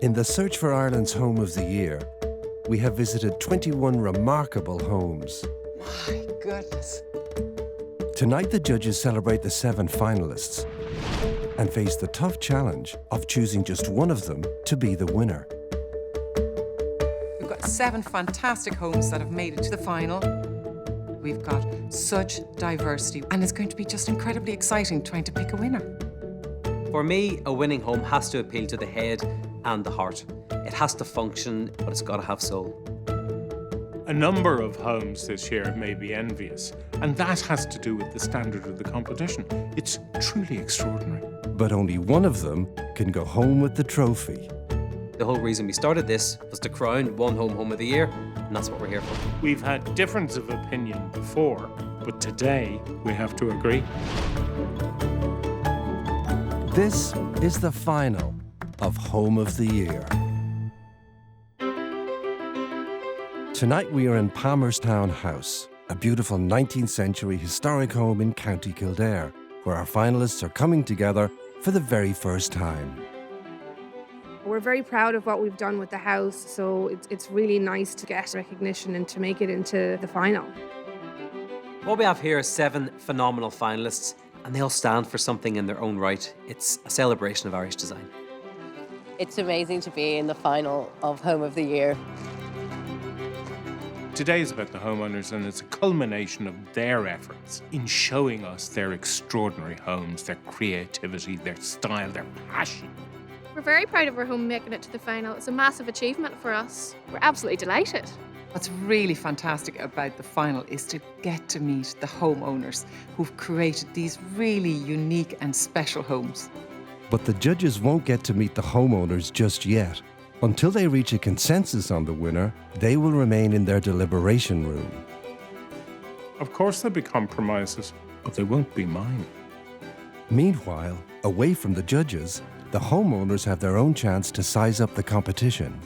In the search for Ireland's Home of the Year, we have visited 21 remarkable homes. My goodness. Tonight, the judges celebrate the 7 finalists and face the tough challenge of choosing just one of them to be the winner. We've got 7 fantastic homes that have made it to the final. We've got such diversity, and it's going to be just incredibly exciting trying to pick a winner. For me, a winning home has to appeal to the head and the heart. It has to function, but it's got to have soul. A number of homes this year may be envious, and that has to do with the standard of the competition. It's truly extraordinary. But only one of them can go home with the trophy. The whole reason we started this was to crown one home of the year, and that's what we're here for. We've had difference of opinion before, but today we have to agree. This is the final of Home of the Year. Tonight we are in Palmerstown House, a beautiful 19th century historic home in County Clare, where our finalists are coming together for the very first time. We're very proud of what we've done with the house, so it's really nice to get recognition and to make it into the final. What we have here is 7 phenomenal finalists, and they all stand for something in their own right. It's a celebration of Irish design. It's amazing to be in the final of Home of the Year. Today is about the homeowners, and it's a culmination of their efforts in showing us their extraordinary homes, their creativity, their style, their passion. We're very proud of our home making it to the final. It's a massive achievement for us. We're absolutely delighted. What's really fantastic about the final is to get to meet the homeowners who've created these really unique and special homes. But the judges won't get to meet the homeowners just yet. Until they reach a consensus on the winner, they will remain in their deliberation room. Of course there'll be compromises, but they won't be mine. Meanwhile, away from the judges, the homeowners have their own chance to size up the competition.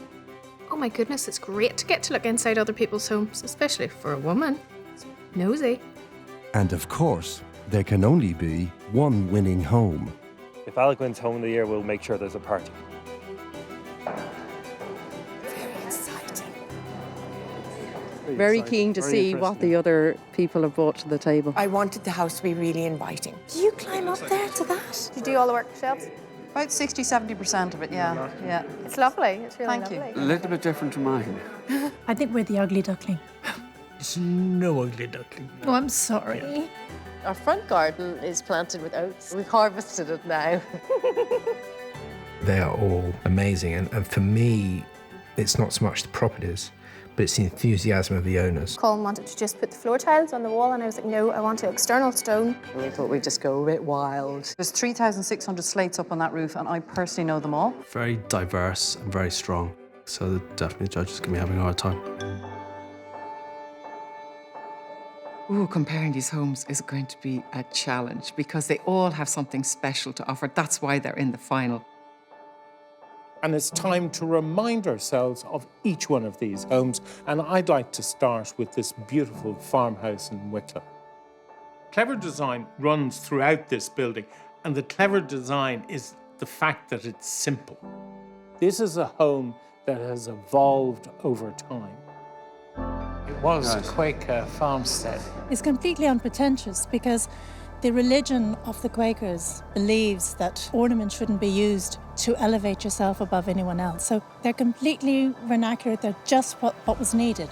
Oh my goodness, it's great to get to look inside other people's homes, especially for a woman. It's nosy. And of course, there can only be one winning home. If Alec wins Home of the Year, we'll make sure there's a party. Very keen to see what the other people have brought to the table. I wanted the house to be really inviting. Do you climb up there to that? Did you do all the work yourselves? About 60–70% of it, yeah. It's lovely. It's really Thank lovely. you. A little bit different to mine. I think we're the ugly duckling. There's no ugly duckling. Oh, I'm sorry. Yeah. Our front garden is planted with oats. We've harvested it now. They are all amazing, and for me, it's not so much the properties, but it's the enthusiasm of the owners. Colin wanted to just put the floor tiles on the wall, and I was like, no, I want an external stone. And we thought we'd just go a bit wild. There's 3,600 slates up on that roof, and I personally know them all. Very diverse and very strong, so definitely the judges can be having a hard time. Ooh, comparing these homes is going to be a challenge because they all have something special to offer. That's why they're in the final. And it's time to remind ourselves of each one of these homes, and I'd like to start with this beautiful farmhouse in Wicklow. Clever design runs throughout this building, and the clever design is the fact that it's simple. This is a home that has evolved over time. It was a Quaker farmstead. It's completely unpretentious because the religion of the Quakers believes that ornament shouldn't be used to elevate yourself above anyone else. So they're completely vernacular. They're just what was needed.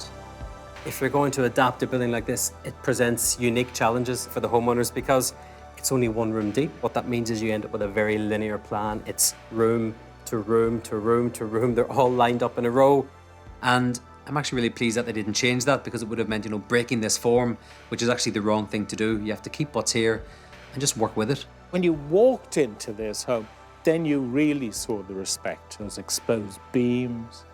If you're going to adapt a building like this, it presents unique challenges for the homeowners because it's only one room deep. What that means is you end up with a very linear plan. It's room to room to room to room. They're all lined up in a row. And I'm actually really pleased that they didn't change that because it would have meant, breaking this form, which is actually the wrong thing to do. You have to keep what's here and just work with it. When you walked into this home, then you really saw the respect. Those exposed beams,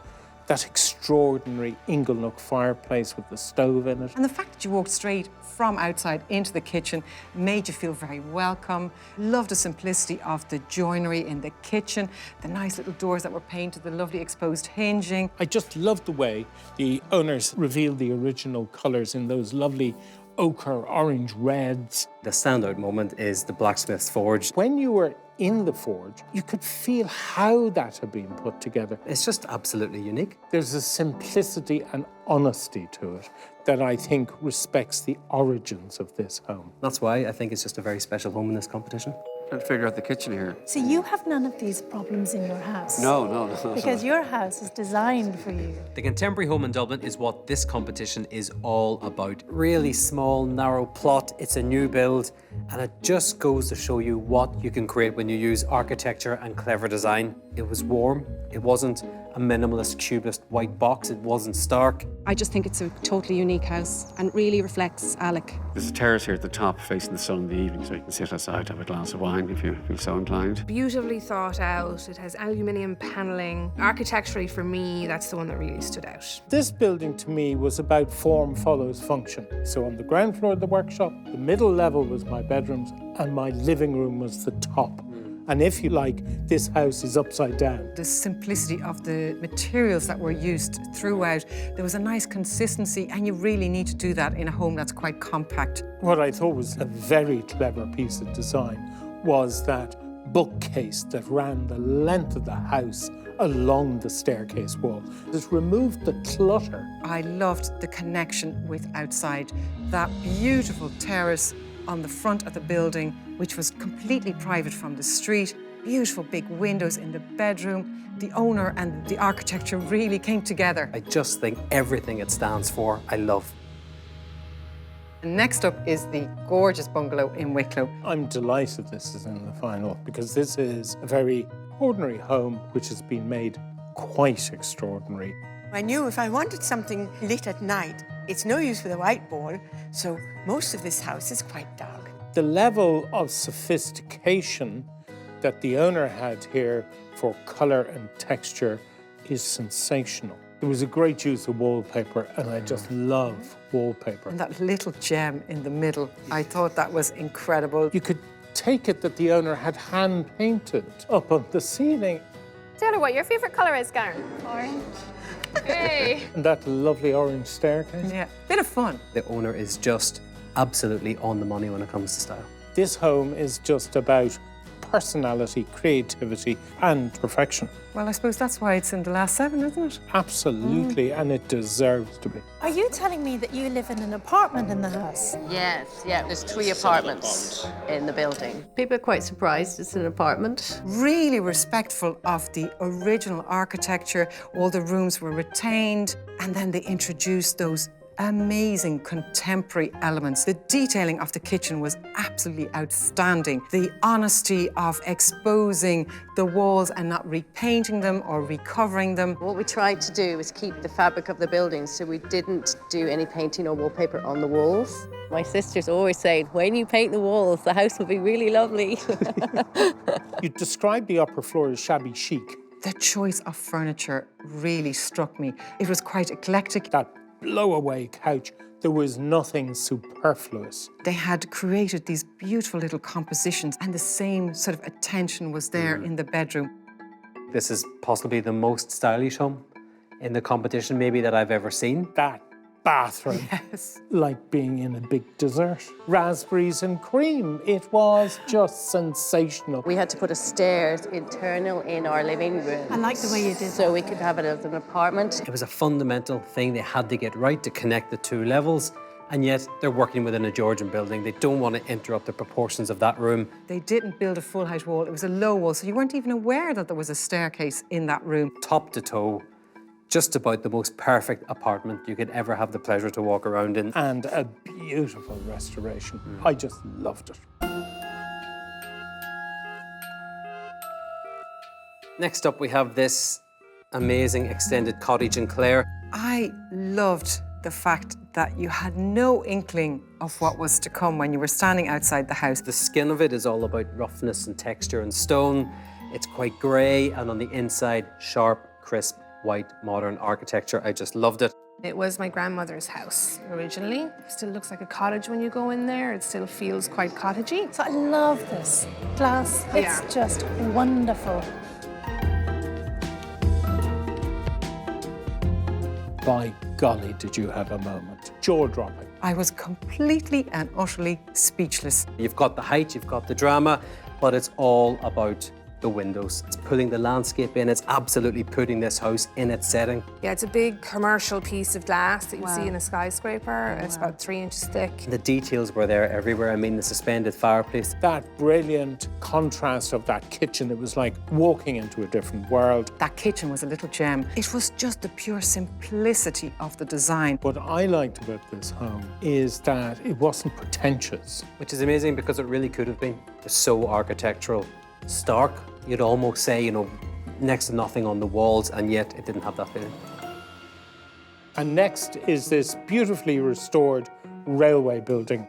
that extraordinary inglenook fireplace with the stove in it. And the fact that you walked straight from outside into the kitchen made you feel very welcome. Loved the simplicity of the joinery in the kitchen, the nice little doors that were painted, the lovely exposed hinging. I just loved the way the owners revealed the original colours in those lovely ochre, orange reds. The standout moment is the blacksmith's forge. When you were in the forge, you could feel how that had been put together. It's just absolutely unique. There's a simplicity and honesty to it that I think respects the origins of this home. That's why I think it's just a very special home in this competition. Trying to figure out the kitchen here. So you have none of these problems in your house? No. Because your house is designed for you. The contemporary home in Dublin is what this competition is all about. Really small, narrow plot. It's a new build, and it just goes to show you what you can create when you use architecture and clever design. It was warm. It wasn't a minimalist, cubist white box. It wasn't stark. I just think it's a totally unique house and really reflects Alec. There's a terrace here at the top facing the sun in the evening, so you can sit outside, have a glass of wine if you feel so inclined. Beautifully thought out. It has aluminium panelling. Architecturally, for me, that's the one that really stood out. This building to me was about form follows function. So on the ground floor of the workshop, the middle level was my bedrooms, and my living room was the top. And if you like, this house is upside down. The simplicity of the materials that were used throughout, there was a nice consistency, and you really need to do that in a home that's quite compact. What I thought was a very clever piece of design was that bookcase that ran the length of the house along the staircase wall. It removed the clutter. I loved the connection with outside. That beautiful terrace on the front of the building, which was completely private from the street. Beautiful big windows in the bedroom. The owner and the architecture really came together. I just think everything it stands for, I love. Next up is the gorgeous bungalow in Wicklow. I'm delighted this is in the final because this is a very ordinary home which has been made quite extraordinary. I knew if I wanted something lit at night, it's no use with a white ball, so most of this house is quite dark. The level of sophistication that the owner had here for colour and texture is sensational. There was a great use of wallpaper, and I just love wallpaper. And that little gem in the middle, I thought that was incredible. You could take it that the owner had hand-painted up on the ceiling. Tell her what your favourite colour is, Karen. Orange. Hey! And that lovely orange staircase. Yeah, bit of fun. The owner is just absolutely on the money when it comes to style. This home is just about personality, creativity, and perfection. Well, I suppose that's why it's in the last 7, isn't it? Absolutely, and it deserves to be. Are you telling me that you live in an apartment in the house? Yes, yeah, there's 3 apartments in the building. People are quite surprised it's an apartment. Really respectful of the original architecture. All the rooms were retained, and then they introduced those amazing contemporary elements. The detailing of the kitchen was absolutely outstanding. The honesty of exposing the walls and not repainting them or recovering them. What we tried to do was keep the fabric of the building, so we didn't do any painting or wallpaper on the walls. My sister's always saying, when you paint the walls, the house will be really lovely. You described the upper floor as shabby chic. The choice of furniture really struck me. It was quite eclectic. That blow-away couch, there was nothing superfluous. They had created these beautiful little compositions, and the same sort of attention was there in the bedroom. This is possibly the most stylish home in the competition maybe that I've ever seen. That bathroom, yes, like being in a big dessert. Raspberries and cream, it was just sensational. We had to put a stairs internal in our living room. I like the way you did so we could have it as an apartment. It was a fundamental thing they had to get right to connect the 2 levels, and yet they're working within a Georgian building. They don't want to interrupt the proportions of that room. They didn't build a full height wall, it was a low wall, so you weren't even aware that there was a staircase in that room. Top to toe, just about the most perfect apartment you could ever have the pleasure to walk around in. And a beautiful restoration. I just loved it. Next up, we have this amazing extended cottage in Clare. I loved the fact that you had no inkling of what was to come when you were standing outside the house. The skin of it is all about roughness and texture and stone. It's quite grey, and on the inside, sharp, crisp, white, modern architecture. I just loved it. It was my grandmother's house originally. It still looks like a cottage when you go in there. It still feels quite cottagey. So I love this glass. It's just wonderful. By golly, did you have a moment. Jaw-dropping. I was completely and utterly speechless. You've got the height, you've got the drama, but it's all about the windows. It's pulling the landscape in. It's absolutely putting this house in its setting. Yeah, it's a big commercial piece of glass that you Wow. see in a skyscraper. It's about 3 inches thick. The details were there everywhere. I mean, the suspended fireplace. That brilliant contrast of that kitchen, it was like walking into a different world. That kitchen was a little gem. It was just the pure simplicity of the design. What I liked about this home is that it wasn't pretentious. Which is amazing because it really could have been. It was so architectural. Stark, you'd almost say, you know, next to nothing on the walls, and yet it didn't have that feeling. And next is this beautifully restored railway building.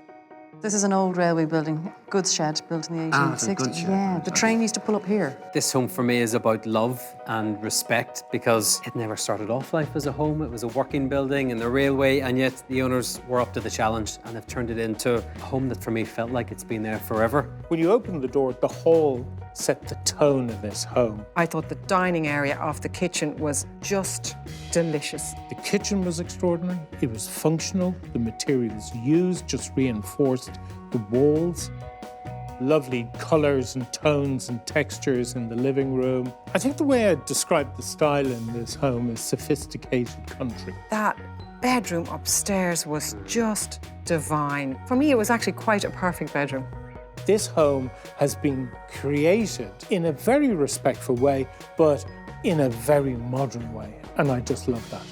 This is an old railway building, goods shed built in the 1860s. it's a goods shed. Yeah, the train used to pull up here. This home for me is about love and respect because it never started off life as a home. It was a working building and a railway, and yet the owners were up to the challenge and have turned it into a home that for me felt like it's been there forever. When you open the door, the hall set the tone of this home. I thought the dining area of the kitchen was just delicious. The kitchen was extraordinary. It was functional. The materials used just reinforced the walls. Lovely colours and tones and textures in the living room. I think the way I'd describe the style in this home is sophisticated country. That bedroom upstairs was just divine. For me, it was actually quite a perfect bedroom. This home has been created in a very respectful way, but in a very modern way, and I just love that.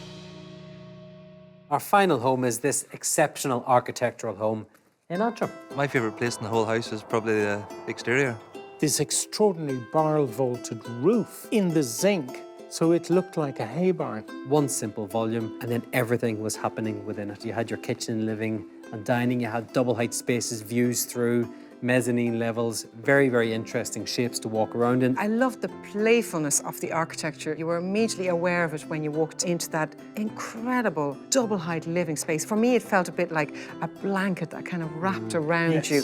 Our final home is this exceptional architectural home in Antrim. My favourite place in the whole house is probably the exterior. This extraordinary barrel-vaulted roof in the zinc, so it looked like a hay barn. One simple volume, and then everything was happening within it. You had your kitchen, living, and dining. You had double-height spaces, views through, mezzanine levels, very, very interesting shapes to walk around in. I loved the playfulness of the architecture. You were immediately aware of it when you walked into that incredible double-height living space. For me, it felt a bit like a blanket that kind of wrapped around you.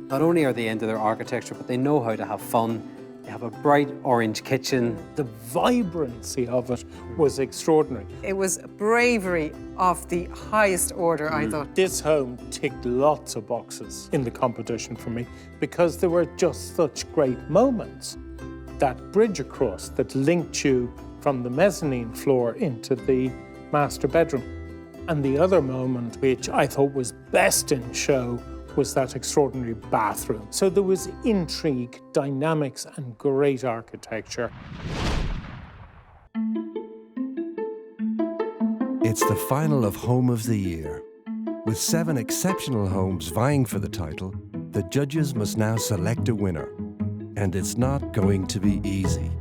Not only are they into their architecture, but they know how to have fun. They have a bright orange kitchen. The vibrancy of it was extraordinary. It was bravery of the highest order, I thought. This home ticked lots of boxes in the competition for me because there were just such great moments. That bridge across that linked you from the mezzanine floor into the master bedroom. And the other moment, which I thought was best in show, was that extraordinary bathroom. So there was intrigue, dynamics, and great architecture. It's the final of Home of the Year. With 7 exceptional homes vying for the title, the judges must now select a winner. And it's not going to be easy.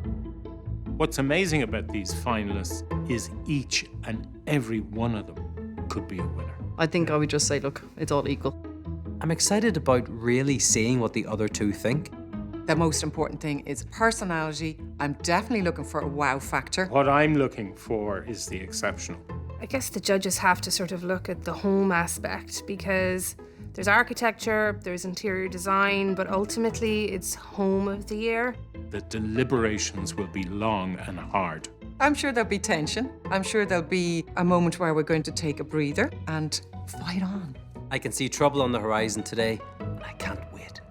What's amazing about these finalists is each and every one of them could be a winner. I think I would just say, look, it's all equal. I'm excited about really seeing what the other two think. The most important thing is personality. I'm definitely looking for a wow factor. What I'm looking for is the exceptional. I guess the judges have to sort of look at the home aspect because there's architecture, there's interior design, but ultimately it's home of the year. The deliberations will be long and hard. I'm sure there'll be tension. I'm sure there'll be a moment where we're going to take a breather and fight on. I can see trouble on the horizon today, and I can't wait.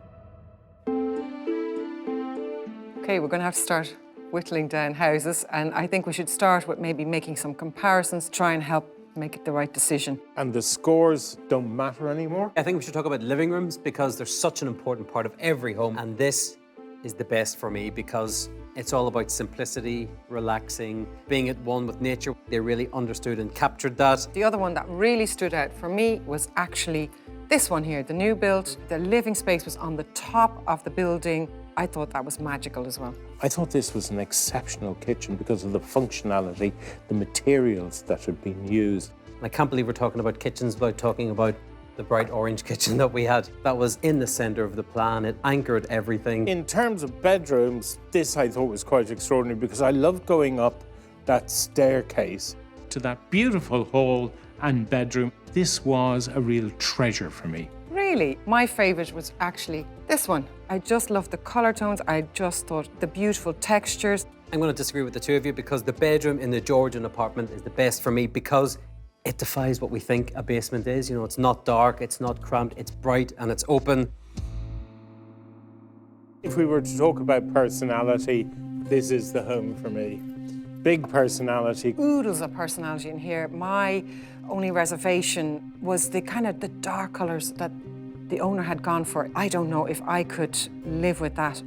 Okay, we're going to have to start whittling down houses, and I think we should start with maybe making some comparisons, try and help make it the right decision. And the scores don't matter anymore? I think we should talk about living rooms because they're such an important part of every home, and this is the best for me because it's all about simplicity, relaxing, being at one with nature. They really understood and captured that. The other one that really stood out for me was actually this one here, the new build. The living space was on the top of the building. I thought that was magical as well. I thought this was an exceptional kitchen because of the functionality, the materials that had been used. I can't believe we're talking about kitchens without talking about the bright orange kitchen that we had. That was in the center of the plan. It anchored everything. In terms of bedrooms, this I thought was quite extraordinary because I loved going up that staircase to that beautiful hall and bedroom. This was a real treasure for me. Really, my favorite was actually this one. I just loved the color tones. I just thought the beautiful textures. I'm going to disagree with the two of you because the bedroom in the Georgian apartment is the best for me because it defies what we think a basement is. You know, it's not dark, it's not cramped, it's bright and it's open. If we were to talk about personality, this is the home for me. Big personality. Oodles of personality in here. My only reservation was the dark colours that the owner had gone for. I don't know if I could live with that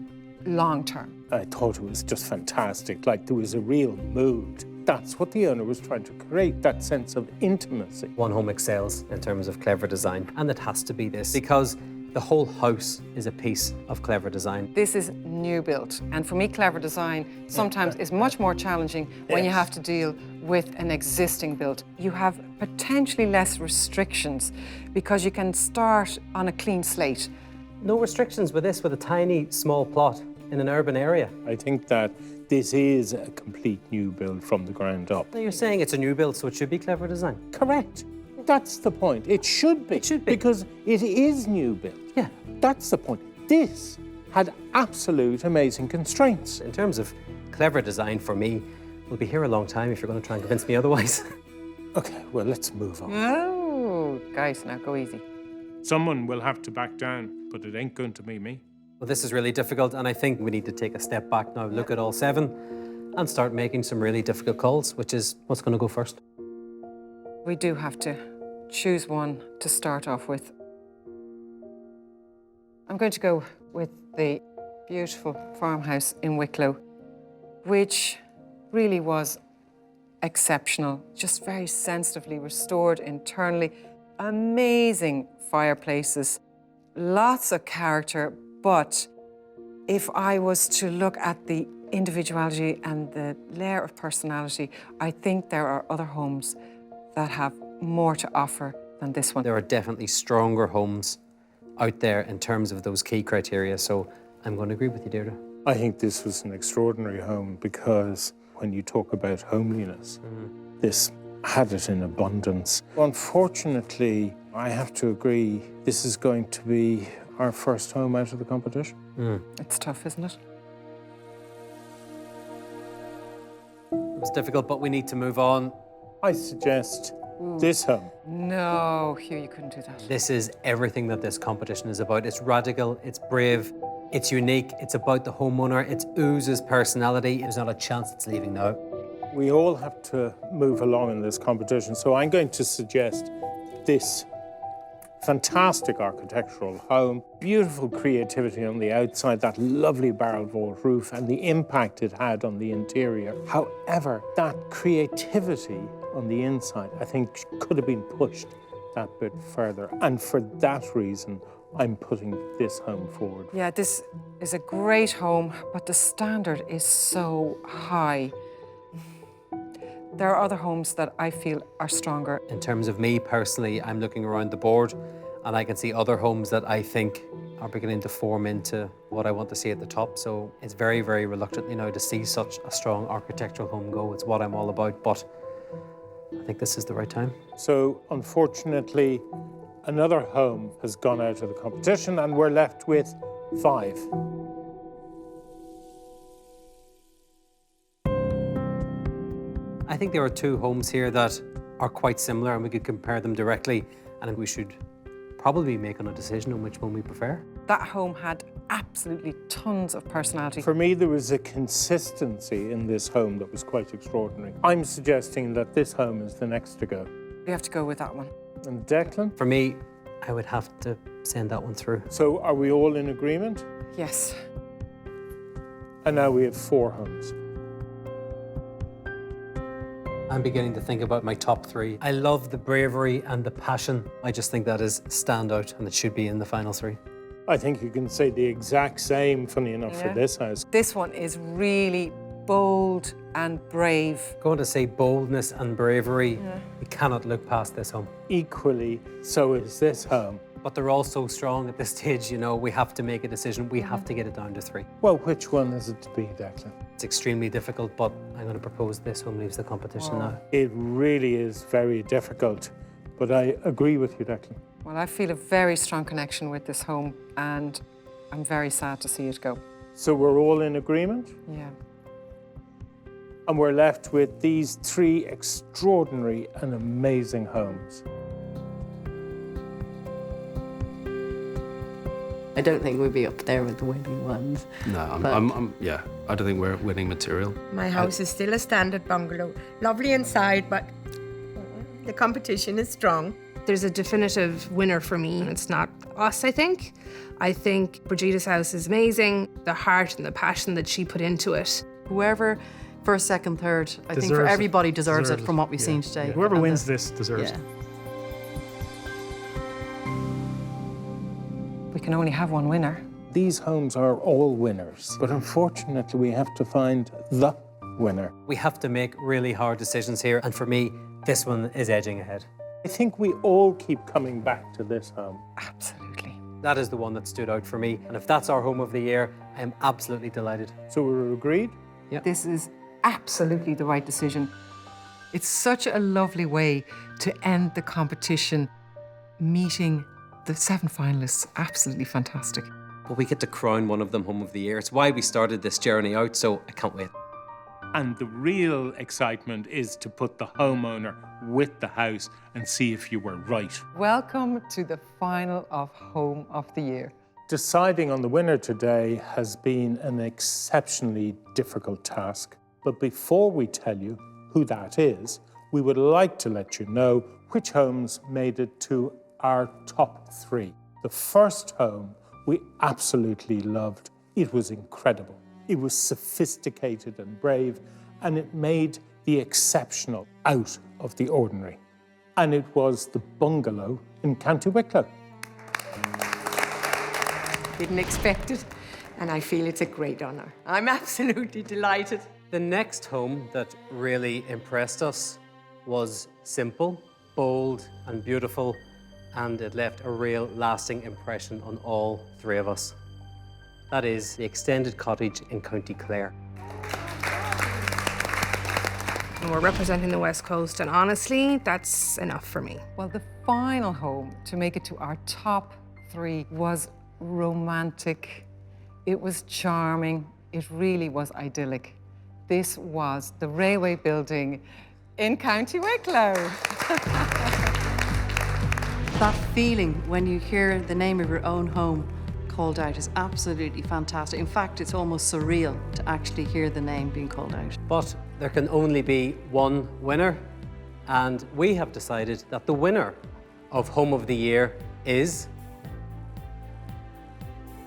long term. I thought it was just fantastic, like there was a real mood. That's what the owner was trying to create, that sense of intimacy. One home excels in terms of clever design, and it has to be this, because the whole house is a piece of clever design. This is new built, and for me, clever design sometimes is much more challenging when you have to deal with an existing build. You have potentially less restrictions because you can start on a clean slate. No restrictions with this, with a tiny, small plot in an urban area. I think that this is a complete new build from the ground up. Now you're saying it's a new build, so it should be clever design. Correct. That's the point. It should be. It should be. Because it is new build. Yeah. That's the point. This had absolute amazing constraints. In terms of clever design, for me, we'll be here a long time if you're going to try and convince me otherwise. Okay, well, let's move on. Oh, guys, now go easy. Someone will have to back down, but it ain't going to be me. Well, this is really difficult, and I think we need to take a step back now, look at all 7, and start making some really difficult calls, which is what's going to go first. We do have to choose one to start off with. I'm going to go with the beautiful farmhouse in Wicklow, which really was exceptional, just very sensitively restored internally. Amazing fireplaces, lots of character, but if I was to look at the individuality and the layer of personality, I think there are other homes that have more to offer than this one. There are definitely stronger homes out there in terms of those key criteria, so I'm going to agree with you, Deirdre. I think this was an extraordinary home because when you talk about homeliness, this had it in abundance. Unfortunately, I have to agree, this is going to be our first home out of the competition. It's tough, isn't it? It was difficult, but we need to move on. I suggest this home. No, Hugh, you couldn't do that. This is everything that this competition is about. It's radical, it's brave, it's unique, it's about the homeowner, it oozes personality. There's not a chance it's leaving now. We all have to move along in this competition, so I'm going to suggest this fantastic architectural home, beautiful creativity on the outside, that lovely barrel vault roof and the impact it had on the interior. However, that creativity on the inside, I think, could have been pushed that bit further. And for that reason, I'm putting this home forward. Yeah, this is a great home, but the standard is so high. There are other homes that I feel are stronger. In terms of me personally, I'm looking around the board and I can see other homes that I think are beginning to form into what I want to see at the top. So it's very, very reluctant, to see such a strong architectural home go. It's what I'm all about, but I think this is the right time. So unfortunately, another home has gone out of the competition and we're left with 5. I think there are 2 homes here that are quite similar and we could compare them directly, and we should probably be making a decision on which one we prefer. That home had absolutely tons of personality. For me, there was a consistency in this home that was quite extraordinary. I'm suggesting that this home is the next to go. We have to go with that one. And Declan? For me, I would have to send that one through. So are we all in agreement? Yes. And now we have 4 homes. I'm beginning to think about my top 3. I love the bravery and the passion. I just think that is standout and it should be in the final 3. I think you can say the exact same, funny enough, for this house. This one is really bold and brave. Going to say boldness and bravery. We cannot look past this home. Equally, so is this home. But they're all so strong at this stage, we have to make a decision. We have to get it down to 3. Well, which one is it to be, Declan? It's extremely difficult, but I'm going to propose this home leaves the competition now. It really is very difficult, but I agree with you, Declan. Well, I feel a very strong connection with this home and I'm very sad to see it go. So we're all in agreement? Yeah. And we're left with these 3 extraordinary and amazing homes. I don't think we'd be up there with the winning ones. No, But- yeah, I don't think we're winning material. My house is still a standard bungalow. Lovely inside, but the competition is strong. There's a definitive winner for me. It's not us, I think. I think Brigida's house is amazing. The heart and the passion that she put into it. Whoever first, second, third, I think for Deserves it. everybody deserves it Deserves from it. what we've Yeah. seen today. Yeah. Whoever And wins this deserves yeah. it. We can only have one winner. These homes are all winners, but unfortunately we have to find the winner. We have to make really hard decisions here, and for me, this one is edging ahead. I think we all keep coming back to this home. Absolutely. That is the one that stood out for me, and if that's our home of the year, I am absolutely delighted. So we're agreed? This is absolutely the right decision. It's such a lovely way to end the competition, meeting the 7 finalists. Absolutely fantastic. But we get to crown one of them home of the year. It's why we started this journey out, so I can't wait. And the real excitement is to put the homeowner with the house and see if you were right. Welcome to the final of Home of the Year. Deciding on the winner today has been an exceptionally difficult task. But before we tell you who that is, we would like to let you know which homes made it to our top 3. The first home we absolutely loved. It was incredible. It was sophisticated and brave, and it made the exceptional out of the ordinary. And it was the bungalow in County Wicklow. Didn't expect it, and I feel it's a great honour. I'm absolutely delighted. The next home that really impressed us was simple, bold, and beautiful, and it left a real lasting impression on all 3 of us. That is the extended cottage in County Clare. And we're representing the West Coast, and honestly, that's enough for me. Well, the final home to make it to our top 3 was romantic. It was charming. It really was idyllic. This was the railway building in County Wicklow. That feeling when you hear the name of your own home called out is absolutely fantastic. In fact, it's almost surreal to actually hear the name being called out. But there can only be one winner, and we have decided that the winner of Home of the Year is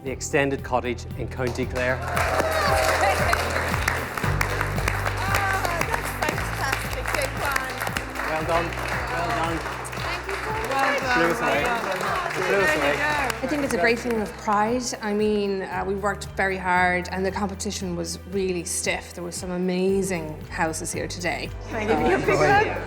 the extended cottage in County Clare. Well done, well done. Blew us away. Blew us away. I think it's a great feeling of pride. I mean, we worked very hard and the competition was really stiff. There were some amazing houses here today. Can I give you a big hug?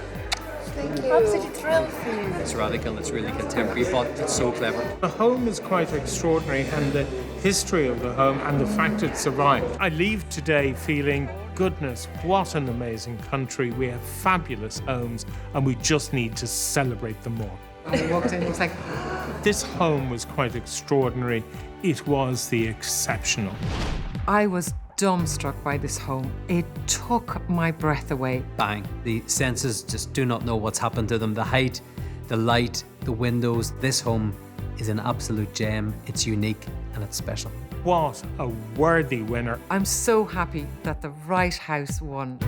Thank you. I'm such a thrill for you. It's radical, it's really contemporary, but it's so clever. The home is quite extraordinary, and the history of the home and the fact it survived. I leave today feeling, goodness, what an amazing country. We have fabulous homes, and we just need to celebrate them all. And we walked in, it was like, This home was quite extraordinary. It was the exceptional. I was dumbstruck by this home. It took my breath away. Bang. The senses just do not know what's happened to them. The height, the light, the windows. This home is an absolute gem. It's unique and it's special. What a worthy winner. I'm so happy that the right house won.